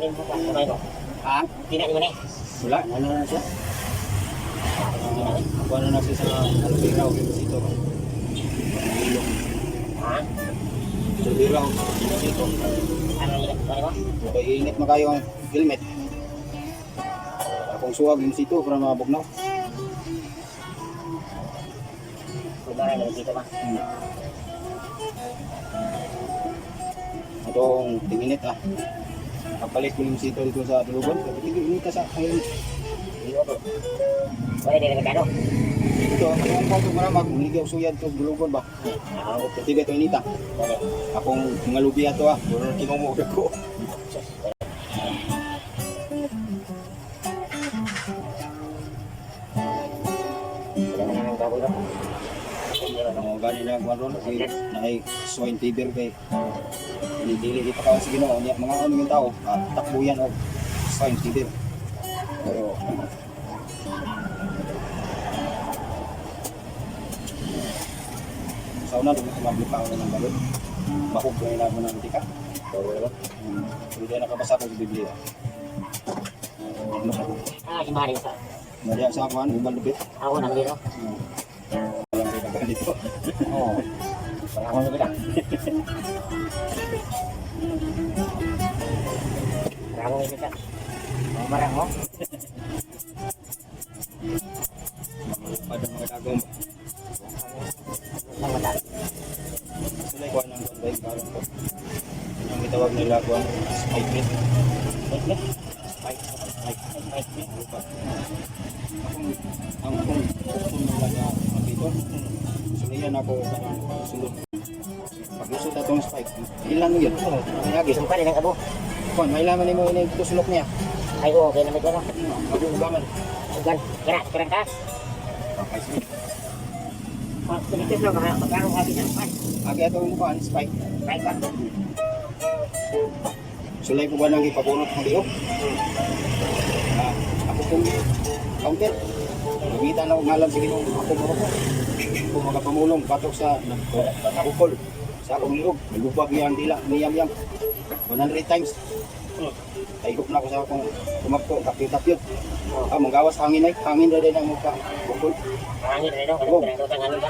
rin mo pa. Kamay mo. Ha? Tina ni mo na eh. Wala, ano na siya? Ako na siya sa Alpira o Vincito. Ilong. Ha? Alpira o Vincito. Ano yun? Ano mo? Okay, init na kayo ang helmet. Akong suwag Vincito para mabugnaw. Kung ba rin dito ba? Itong tinginit kapalit ko yung Vincito dito sa Dulugon. Init ka sa helmet. Hindi mo po. Wala din nagkano? Ito, ang photo para magligaw suyad to Dulugon ba? Ketiga ito inita. Akong mga lubi ato puro kinumuog ko. Wala na nang bago lang. Gani na gwaron kay naay swine fever kay dili kita ka sa Ginoo niya mga ano yung tao takbuyan og swine fever. Pero sa una dumi mablipaw ng balon. Mahug ko ila mo ng tika. Hindi na nakabasa ko sa Biblia. Si Mario sa. Maria sa kuan ubal lupit. Ako nang dito. Walang rin dito. Oo. Wala akong nabila. Wala akong nabila. Marang mo? Pada mga dagom. Sila kuan ng baik balon ko. Ang gitawag nila kuan spike net. Spike net? Spike net. Ang kung nila dito. Suliyan ako sulod. Paglusot atong spike. Ilang yun? Nagagi. Sumpa din ang abo. Kuan, may laman mo ini tusulok niya. Ay, oo, okay naman ito. Mag-ubangan. Ugan. Kira ka. Okay, sige. Pagkakit lang, magkakaroon kami ng pan. Agi atong kuan spike. Right pa. Sulay ko ba nang ipabunot ng liok? Ako kung counter. Gamitan ako ngalan sige nung ako mo ko. Kung magpamulong patok sa bukol sa akong liog. Nagubag yan dila niyam-yam. 100 times. Taigop na ako sa akong tumakto kapit-tapyot. Manggawas hangin ay hangin na din ang mukha bukol. Hangin na ito. Kanito kang hangin ka.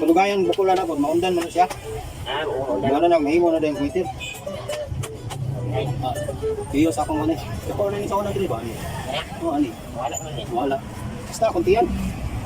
Padugayan bukol na ako. Maundan man siya. Oo. Wala na mahimo na din kuitir. Iyo sa akong ano. Ikaw na ni sa unang dili ba? Ano? Ani? Wala naman eh. Wala. Basta akong tiyan.